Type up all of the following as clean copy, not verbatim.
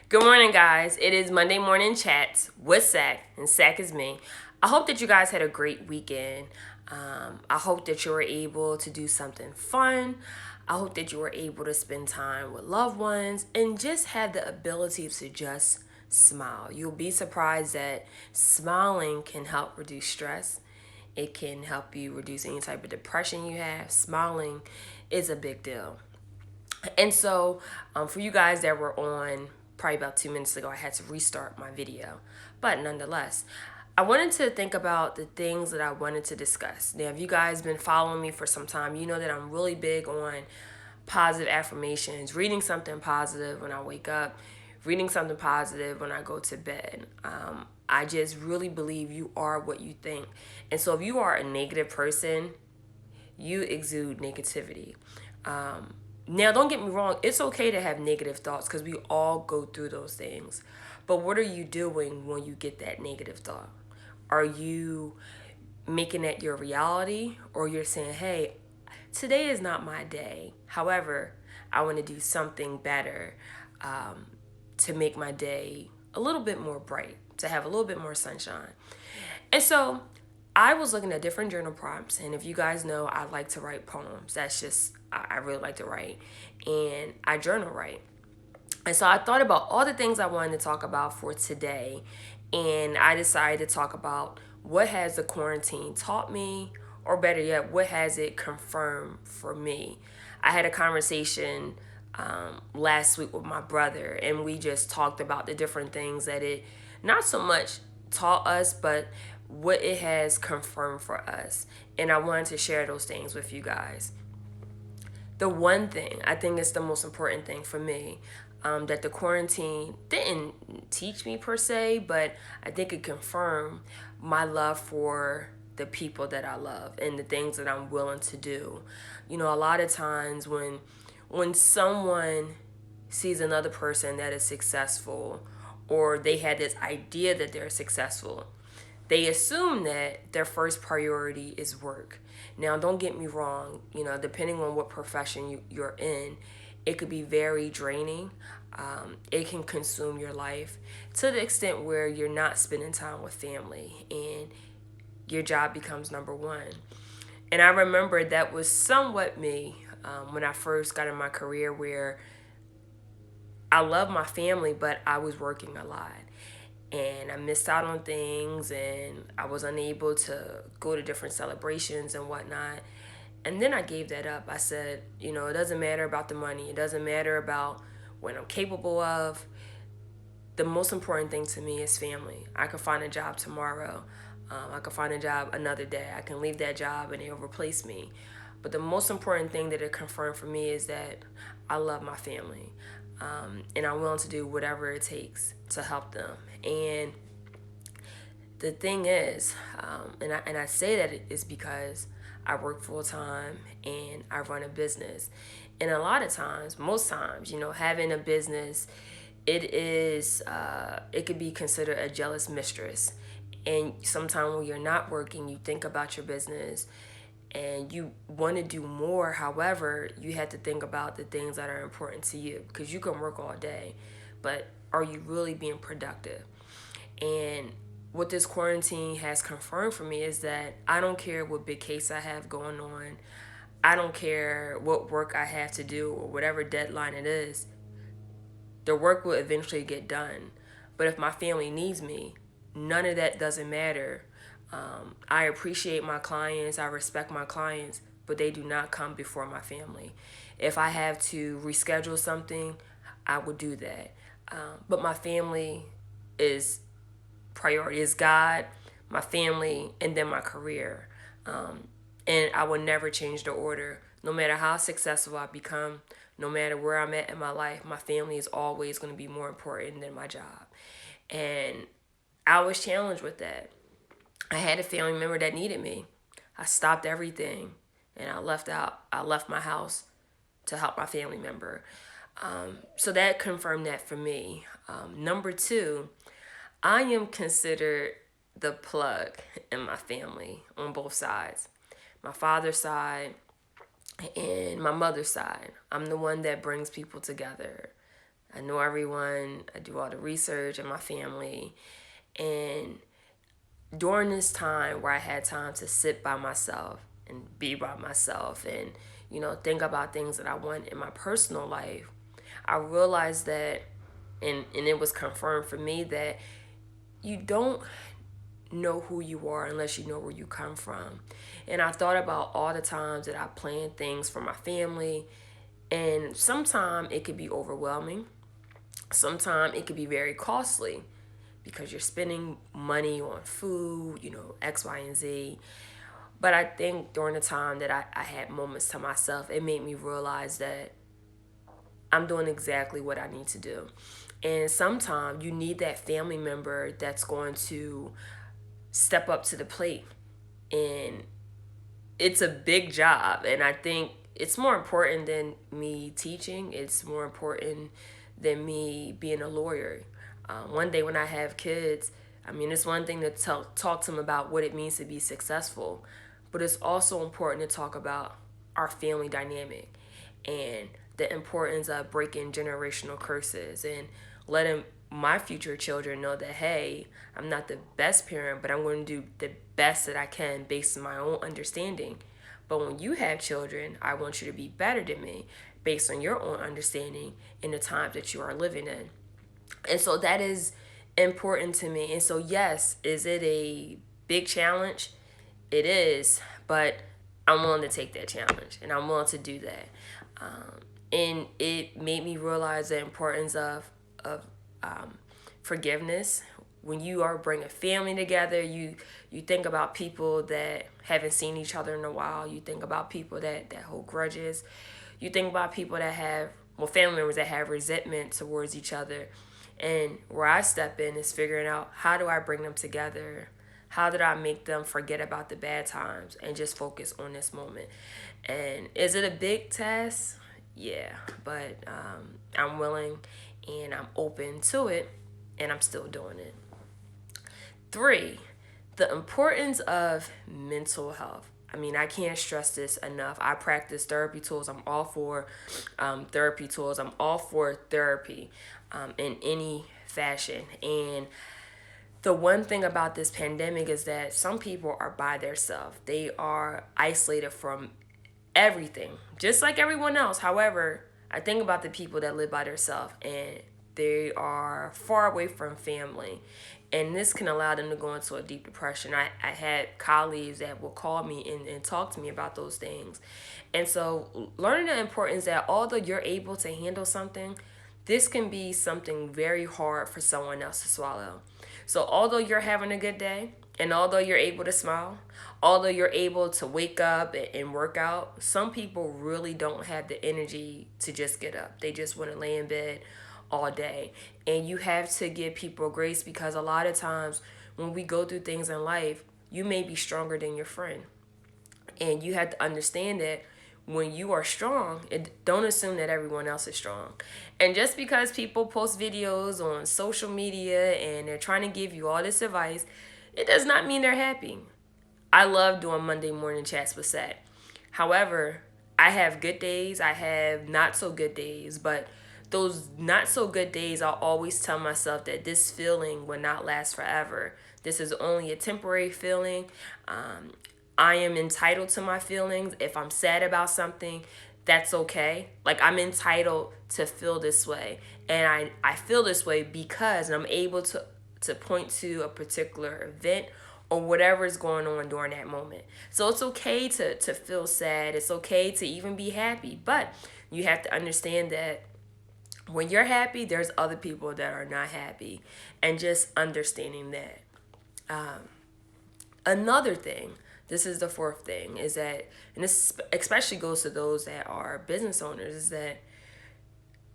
Good morning, guys. It is Monday Morning Chats with Sack, and Sack is me. I hope that you guys had a great weekend. I hope that you were able to do something fun. I hope that you were able to spend time with loved ones and just have the ability to just smile. You'll be surprised that smiling can help reduce stress. It can help you reduce any type of depression you have. Smiling is a big deal. And so, for you guys that were on probably about 2 minutes ago, I had to restart my video. But nonetheless, I wanted to think about the things that I wanted to discuss. Now, if you guys been following me for some time, you know that I'm really big on positive affirmations, reading something positive when I wake up, reading something positive when I go to bed. I just really believe you are what you think. And so, if you are a negative person, you exude negativity. Now, don't get me wrong, it's okay to have negative thoughts because we all go through those things. But what are you doing when you get that negative thought? Are you making that your reality, or you're saying, hey, today is not my day? However, I want to do something better to make my day a little bit more bright, to have a little bit more sunshine. And so I was looking at different journal prompts, and if you guys know, I like to write poems. That's just, I really like to write, and I journal write. And so I thought about all the things I wanted to talk about for today, and I decided to talk about what has the quarantine taught me, or better yet, what has it confirmed for me. I had a conversation last week with my brother, and we just talked about the different things that it not so much taught us, but what it has confirmed for us. And I wanted to share those things with you guys. The one thing I think is the most important thing for me, that the quarantine didn't teach me per se, but I think it confirmed my love for the people that I love and the things that I'm willing to do. You know, a lot of times when someone sees another person that is successful, or they had this idea that they're successful, they assume that their first priority is work. Now, don't get me wrong, you know, depending on what profession you're in, it could be very draining. It can consume your life to the extent where you're not spending time with family and your job becomes number one. And I remember that was somewhat me when I first got in my career, where I love my family, but I was working a lot. And I missed out on things, and I was unable to go to different celebrations and whatnot. And then I gave that up. I said, you know, it doesn't matter about the money, it doesn't matter about what I'm capable of. The most important thing to me is family. I could find a job tomorrow. I could find a job another day. I can leave that job and they'll replace me. But the most important thing that it confirmed for me is that I love my family. And I'm willing to do whatever it takes to help them. And the thing is, and I say that is because I work full time and I run a business. And a lot of times, most times, you know, having a business, it could be considered a jealous mistress. And sometimes when you're not working, you think about your business and you want to do more. However, you have to think about the things that are important to you, because you can work all day, but are you really being productive? And what this quarantine has confirmed for me is that I don't care what big case I have going on. I don't care what work I have to do or whatever deadline it is. The work will eventually get done. But if my family needs me, none of that doesn't matter. I appreciate my clients, I respect my clients, but they do not come before my family. If I have to reschedule something, I would do that. But my family is priority, is God, my family, and then my career. And I will never change the order. No matter how successful I become, no matter where I'm at in my life, my family is always going to be more important than my job. And I was challenged with that. I had a family member that needed me. I stopped everything and I left my house to help my family member. So that confirmed that for me. Number two, I am considered the plug in my family on both sides. My father's side and my mother's side. I'm the one that brings people together. I know everyone. I do all the research in my family. And during this time where I had time to sit by myself and be by myself and, think about things that I want in my personal life, I realized that, and it was confirmed for me that you don't know who you are unless you know where you come from. And I thought about all the times that I planned things for my family, and sometimes it could be overwhelming. Sometimes it could be very costly because you're spending money on food, X, Y, and Z. But I think during the time that I had moments to myself, it made me realize that I'm doing exactly what I need to do. And sometimes you need that family member that's going to step up to the plate. And it's a big job. And I think it's more important than me teaching, it's more important than me being a lawyer. One day when I have kids, I mean, it's one thing to talk to them about what it means to be successful, but it's also important to talk about our family dynamic and the importance of breaking generational curses and letting my future children know that, hey, I'm not the best parent, but I'm going to do the best that I can based on my own understanding. But when you have children, I want you to be better than me based on your own understanding in the times that you are living in. And so that is important to me. And so, yes, is it a big challenge? It is, but I'm willing to take that challenge and I'm willing to do that. And it made me realize the importance of forgiveness. When you are bringing family together, you think about people that haven't seen each other in a while. You think about people that hold grudges. You think about people that have, well, family members that have resentment towards each other. And where I step in is figuring out, how do I bring them together? How did I make them forget about the bad times and just focus on this moment? And is it a big task? Yeah, but I'm willing and I'm open to it, and I'm still doing it. 3, the importance of mental health. I mean, I can't stress this enough. I practice therapy tools. I'm all for therapy tools. I'm all for therapy in any fashion. And the one thing about this pandemic is that some people are by themselves. They are isolated from everything, just like everyone else. However, I think about the people that live by themselves and they are far away from family. And this can allow them to go into a deep depression. I had colleagues that will call me and talk to me about those things. And so learning the importance that although you're able to handle something, this can be something very hard for someone else to swallow. So although you're having a good day, and although you're able to smile, although you're able to wake up and work out, some people really don't have the energy to just get up. They just want to lay in bed all day. And you have to give people grace, because a lot of times when we go through things in life, you may be stronger than your friend. And you have to understand that when you are strong, don't assume that everyone else is strong. And just because people post videos on social media and they're trying to give you all this advice, it does not mean they're happy. I love doing Monday morning chats with Sat. However, I have good days, I have not so good days, but those not so good days, I'll always tell myself that this feeling will not last forever. This is only a temporary feeling. I am entitled to my feelings. If I'm sad about something, that's okay. Like, I'm entitled to feel this way. And I feel this way because I'm able to point to a particular event or whatever is going on during that moment. So it's okay to feel sad. It's okay to even be happy. But you have to understand that when you're happy, there's other people that are not happy. And just understanding that. Another thing, this is the 4th thing, is that, and this especially goes to those that are business owners, is that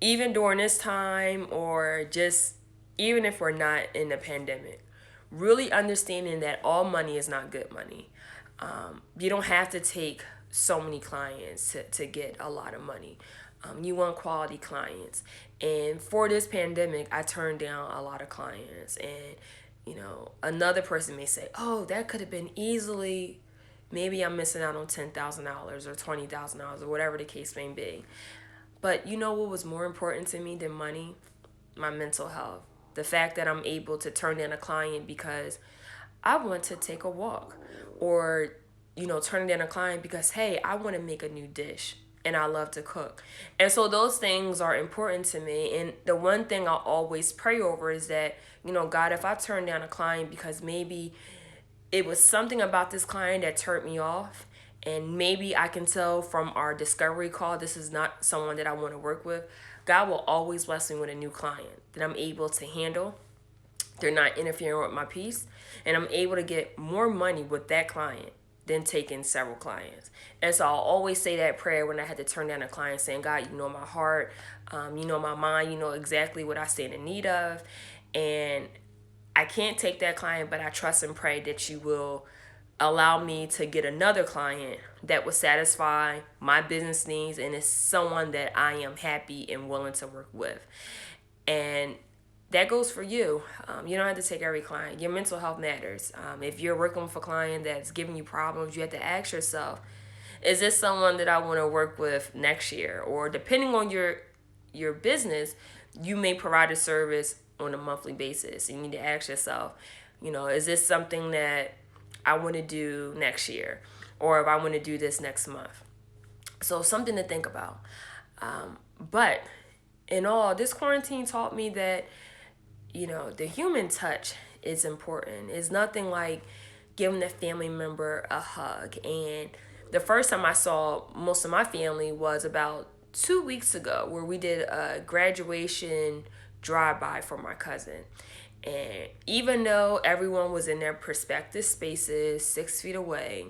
even during this time, or just even if we're not in a pandemic, really understanding that all money is not good money. You don't have to take so many clients to get a lot of money. You want quality clients. And for this pandemic, I turned down a lot of clients. And, another person may say, oh, that could have been easily, maybe I'm missing out on $10,000 or $20,000 or whatever the case may be. But you know what was more important to me than money? my mental health. The fact that I'm able to turn in a client because I want to take a walk, or turning in a client because, hey, I want to make a new dish and I love to cook. And so those things are important to me. And the one thing I'll always pray over is that, God, if I turn down a client because maybe it was something about this client that turned me off, and maybe I can tell from our discovery call this is not someone that I want to work with, God will always bless me with a new client that I'm able to handle. They're not interfering with my peace, and I'm able to get more money with that client than taking several clients. And so I'll always say that prayer when I had to turn down a client, saying, God, you know my heart, you know my mind, you know exactly what I stand in need of. And I can't take that client, but I trust and pray that you will allow me to get another client that will satisfy my business needs and is someone that I am happy and willing to work with. And that goes for you. You don't have to take every client. Your mental health matters. If you're working with a client that's giving you problems, you have to ask yourself, is this someone that I want to work with next year? Or depending on your business, you may provide a service on a monthly basis. You need to ask yourself, is this something that I want to do next year? Or if I want to do this next month? So something to think about. But in all, this quarantine taught me that, the human touch is important. It's nothing like giving a family member a hug. And the first time I saw most of my family was about 2 weeks ago, where we did a graduation drive-by for my cousin. And even though everyone was in their prospective spaces 6 feet away,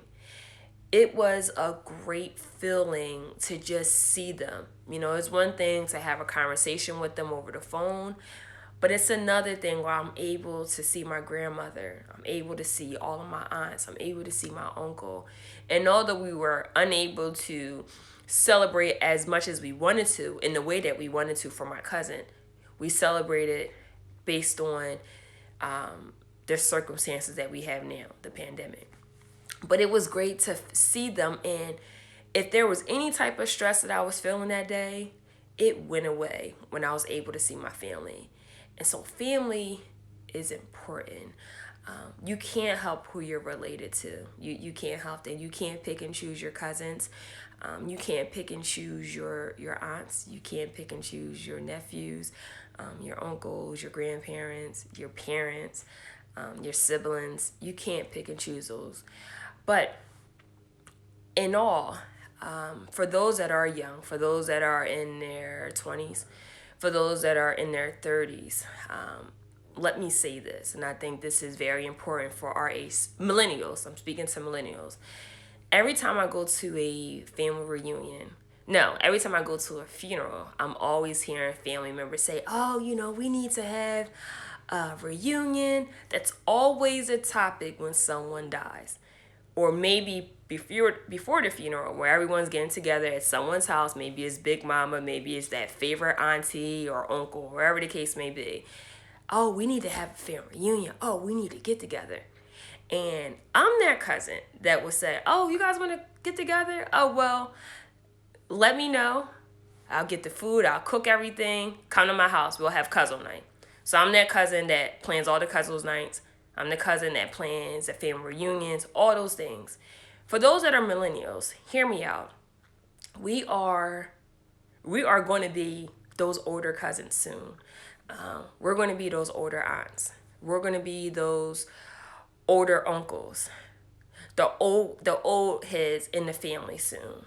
it was a great feeling to just see them. It's one thing to have a conversation with them over the phone, but it's another thing where I'm able to see my grandmother. I'm able to see all of my aunts. I'm able to see my uncle. And although we were unable to celebrate as much as we wanted to in the way that we wanted to for my cousin, we celebrated based on the circumstances that we have now, the pandemic. But it was great to see them. And if there was any type of stress that I was feeling that day, it went away when I was able to see my family. And so family is important. You can't help who you're related to. You can't help them. You can't pick and choose your cousins. You can't pick and choose your aunts. You can't pick and choose your nephews, your uncles, your grandparents, your parents, your siblings. You can't pick and choose those. But in all, for those that are young, for those that are in their 20s, for those that are in their 30s, let me say this, and I think this is very important for our age, millennials. I'm speaking to millennials. Every time I go to a family reunion, no, every time I go to a funeral, I'm always hearing family members say, oh, we need to have a reunion. That's always a topic when someone dies. Or maybe before the funeral, where everyone's getting together at someone's house. Maybe it's Big Mama, maybe it's that favorite auntie or uncle, wherever the case may be. Oh, we need to have a family reunion. Oh, we need to get together. And I'm that cousin that will say, oh, you guys want to get together? Oh, well, let me know. I'll get the food. I'll cook everything. Come to my house. We'll have cousin night. So I'm that cousin that plans all the cousins nights. I'm the cousin that plans the family reunions, all those things. For those that are millennials, hear me out. We are going to be those older cousins soon. We're going to be those older aunts. We're going to be those older uncles. The old heads in the family soon.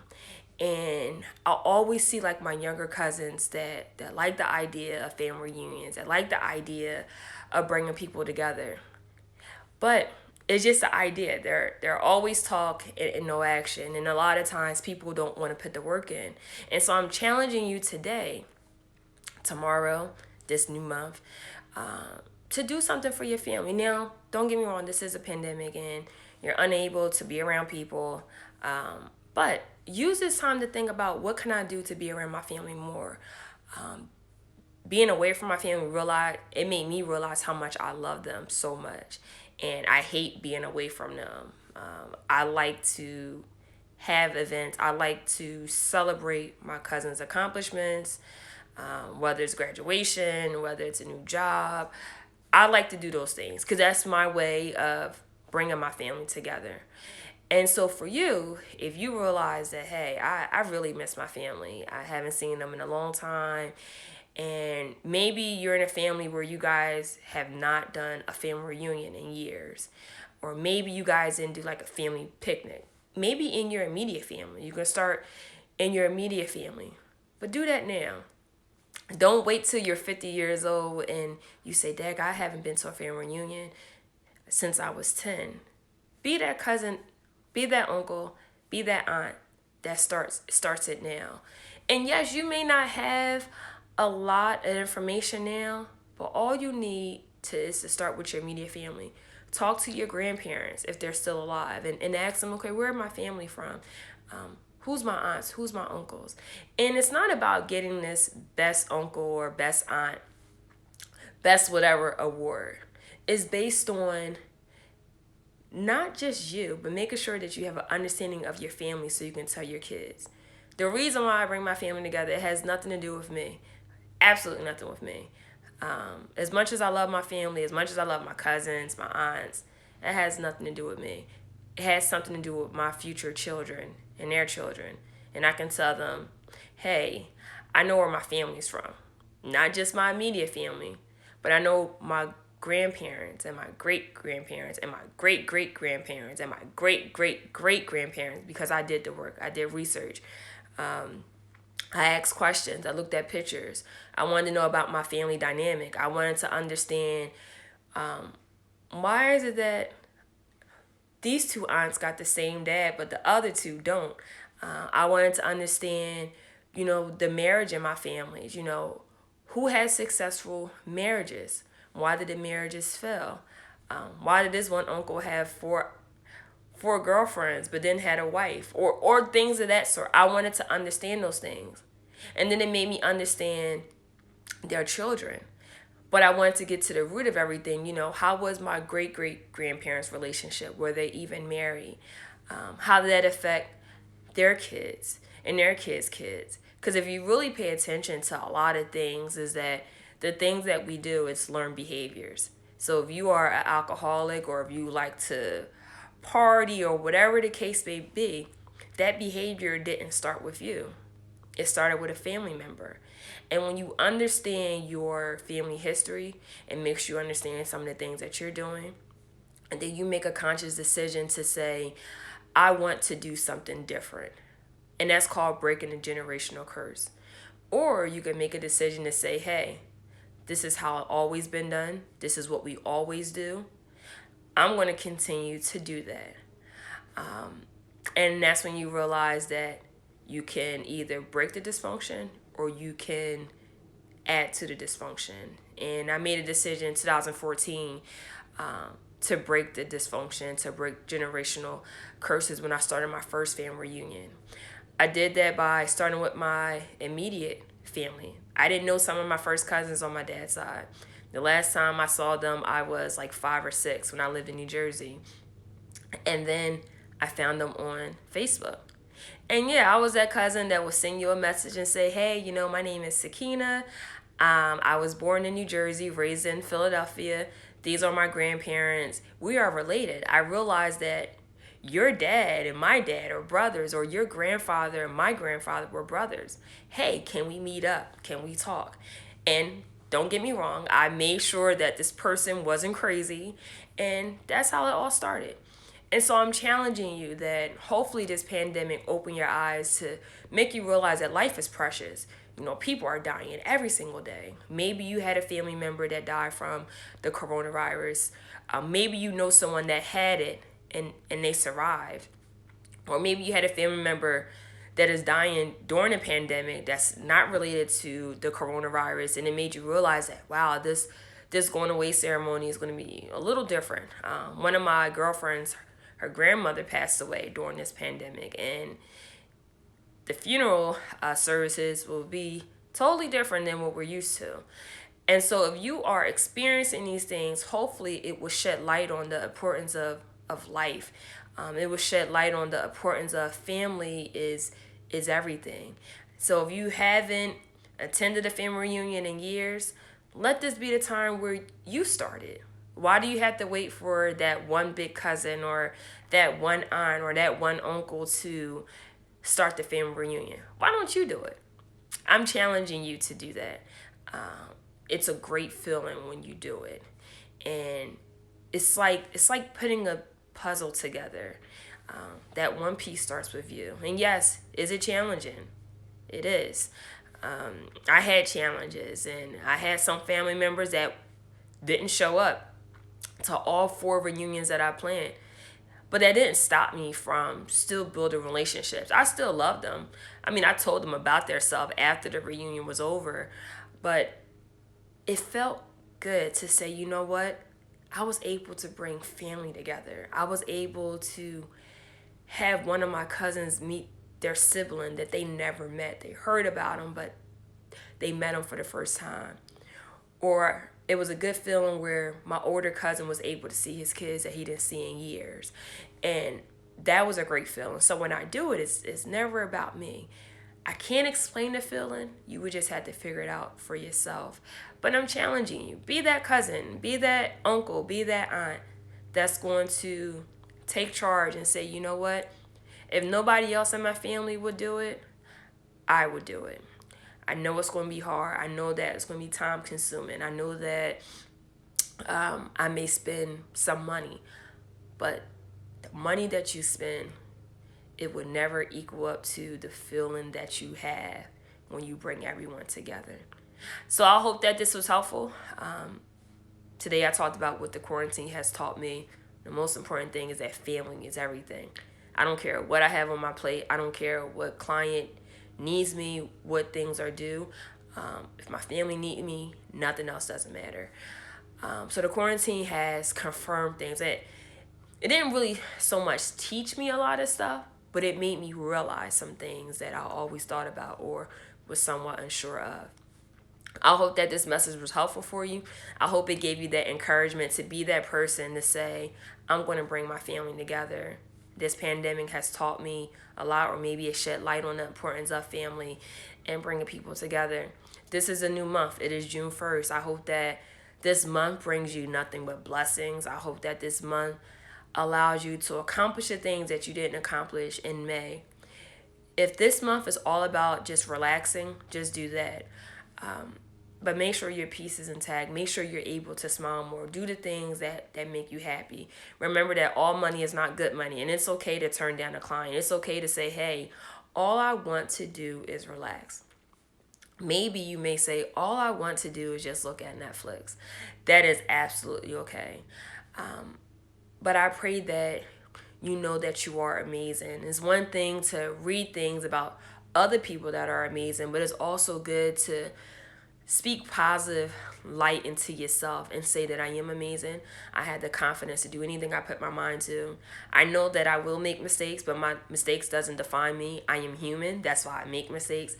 And I always see like my younger cousins that like the idea of family reunions, that like the idea of bringing people together. But it's just the idea. They're always talk and no action. And a lot of times people don't want to put the work in. And so I'm challenging you today, tomorrow, this new month, to do something for your family. Now, don't get me wrong, this is a pandemic and you're unable to be around people. But use this time to think about, what can I do to be around my family more? Being away from my family, it made me realize how much I love them so much. And I hate being away from them. I like to have events. I like to celebrate my cousins' accomplishments. whether it's graduation, whether it's a new job. I like to do those things because that's my way of bringing my family together. And so for you, if you realize that, hey, I really miss my family, I haven't seen them in a long time, and maybe you're in a family where you guys have not done a family reunion in years, or maybe you guys didn't do like a family picnic, maybe in your immediate family. You can start in your immediate family, but do that now. Don't wait till you're 50 years old and you say, Dag, I haven't been to a family reunion since I was 10. Be that cousin, be that uncle, be that aunt that starts it now. And yes, you may not have a lot of information now, but all you need is to start with your immediate family. Talk to your grandparents if they're still alive, and ask them, okay, where are my family from? Who's my aunts? Who's my uncles? And it's not about getting this best uncle or best aunt, best whatever award. It's based on not just you, but making sure that you have an understanding of your family so you can tell your kids. The reason why I bring my family together, it has nothing to do with me. Absolutely nothing with me. As much as I love my family, as much as I love my cousins, my aunts, it has nothing to do with me. It has something to do with my future children and their children. And I can tell them, hey, I know where my family's from. Not just my immediate family, but I know my grandparents and my great grandparents and my great great grandparents and my great great great grandparents because I did the work. I did research. I asked questions. I looked at pictures. I wanted to know about my family dynamic. I wanted to understand why is it that these two aunts got the same dad, but the other two don't. I wanted to understand, the marriage in my families. Who has successful marriages? Why did the marriages fail? Why did this one uncle have four girlfriends but then had a wife, or things of that sort? I wanted to understand those things, and then it made me understand their children. But I wanted to get to the root of everything. How was my great great grandparents' relationship? Were they even married? How did that affect their kids and their kids? Because if you really pay attention to a lot of things, is that the things that we do is learned behaviors. So if you are an alcoholic, or if you like to party, or whatever the case may be, that behavior didn't start with you. It started with a family member. And when you understand your family history, it makes you understand some of the things that you're doing. And then you make a conscious decision to say, I want to do something different. And that's called breaking the generational curse. Or you can make a decision to say, hey, this is how it's always been done. This is what we always do. I'm going to continue to do that. And that's when you realize that you can either break the dysfunction or you can add to the dysfunction. And I made a decision in 2014 to break the dysfunction, to break generational curses when I started my first family reunion. I did that by starting with my immediate family. I didn't know some of my first cousins on my dad's side. The last time I saw them, I was like 5 or 6 when I lived in New Jersey. And then I found them on Facebook. And yeah, I was that cousin that would send you a message and say, hey, my name is Sakina. I was born in New Jersey, raised in Philadelphia. These are my grandparents. We are related. I realized that your dad and my dad are brothers, or your grandfather and my grandfather were brothers. Hey, can we meet up? Can we talk? And don't get me wrong, I made sure that this person wasn't crazy. And that's how it all started. And so I'm challenging you that hopefully this pandemic open your eyes to make you realize that life is precious. People are dying every single day. Maybe you had a family member that died from the coronavirus. Maybe you know someone that had it and they survived. Or maybe you had a family member that is dying during a pandemic that's not related to the coronavirus, and it made you realize that, wow, this going away ceremony is going to be a little different. One of my girlfriends, her grandmother passed away during this pandemic, and the funeral services will be totally different than what we're used to. And so if you are experiencing these things, hopefully it will shed light on the importance of life. It will shed light on the importance of family is everything. So if you haven't attended a family reunion in years, let this be the time where you started. Why do you have to wait for that one big cousin or that one aunt or that one uncle to start the family reunion? Why don't you do it? I'm challenging you to do that. It's a great feeling when you do it, and it's like putting a puzzle together. That one piece starts with you, and yes, is it challenging? It is. I had challenges, and I had some family members that didn't show up to all 4 reunions that I planned. But that didn't stop me from still building relationships. I still love them. I mean, I told them about their self after the reunion was over, but it felt good to say, you know what? I was able to bring family together. I was able to have one of my cousins meet their sibling that they never met. They heard about him, but they met him for the first time. Or it was a good feeling where my older cousin was able to see his kids that he didn't see in years. And that was a great feeling. So when I do it, it's never about me. I can't explain the feeling. You would just have to figure it out for yourself. But I'm challenging you. Be that cousin, be that uncle, be that aunt that's going to take charge and say, you know what? If nobody else in my family would do it, I would do it. I know it's going to be hard. I know that it's going to be time consuming. I know that I may spend some money, but the money that you spend, it would never equal up to the feeling that you have when you bring everyone together. So I hope that this was helpful. Today I talked about what the quarantine has taught me. The most important thing is that family is everything. I don't care what I have on my plate. I don't care what client needs me, what things are due. If my family need me, nothing else doesn't matter. So the quarantine has confirmed things that it didn't really so much teach me a lot of stuff, but it made me realize some things that I always thought about or was somewhat unsure of. I hope that this message was helpful for you. I hope it gave you that encouragement to be that person to say, I'm going to bring my family together. This pandemic has taught me a lot, or maybe it shed light on the importance of family and bringing people together. This is a new month. It is June 1st. I hope that this month brings you nothing but blessings. I hope that this month allows you to accomplish the things that you didn't accomplish in May. If this month is all about just relaxing, just do that. But make sure your peace is intact. Make sure you're able to smile more. Do the things that make you happy. Remember that all money is not good money. And it's okay to turn down a client. It's okay to say, hey, all I want to do is relax. Maybe you may say, all I want to do is just look at Netflix. That is absolutely okay. But I pray that you know that you are amazing. It's one thing to read things about other people that are amazing, but it's also good to speak positive light into yourself and say that I am amazing. I had the confidence to do anything I put my mind to. I know that I will make mistakes, but my mistakes doesn't define me. I am human. That's why I make mistakes.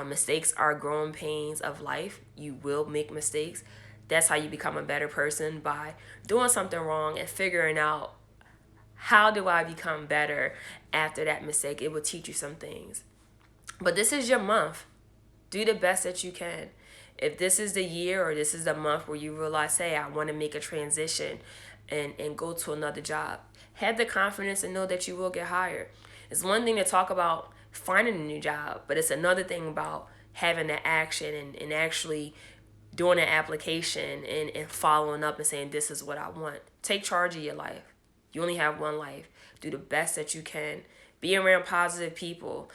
Mistakes are growing pains of life. You will make mistakes. That's how you become a better person, by doing something wrong and figuring out, how do I become better after that mistake? It will teach you some things. But this is your month. Do the best that you can. If this is the year or this is the month where you realize, hey, I want to make a transition and go to another job, have the confidence and know that you will get hired. It's one thing to talk about finding a new job, but it's another thing about having the action and actually doing an application and following up and saying, this is what I want. Take charge of your life. You only have one life. Do the best that you can. Be around positive people.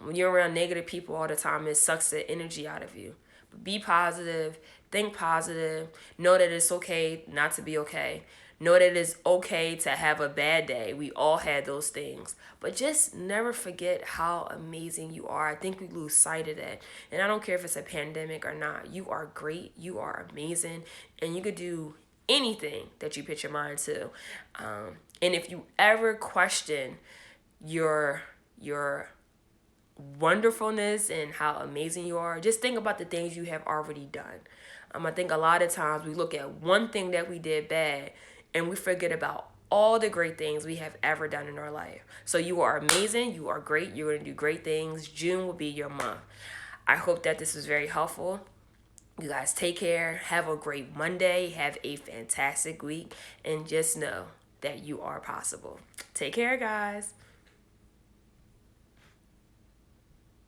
When you're around negative people all the time, it sucks the energy out of you. But be positive. Think positive. Know that it's okay not to be okay. Know that it's okay to have a bad day. We all had those things. But just never forget how amazing you are. I think we lose sight of that. And I don't care if it's a pandemic or not. You are great. You are amazing. And you could do anything that you put your mind to. And if you ever question your wonderfulness and how amazing you are, just think about the things you have already done. I think a lot of times we look at one thing that we did bad and we forget about all the great things we have ever done in our life. So you are amazing. You are great. You're going to do great things. June will be your month. I hope that this was very helpful. You guys take care. Have a great Monday. Have a fantastic week. And just know that you are possible. Take care, guys.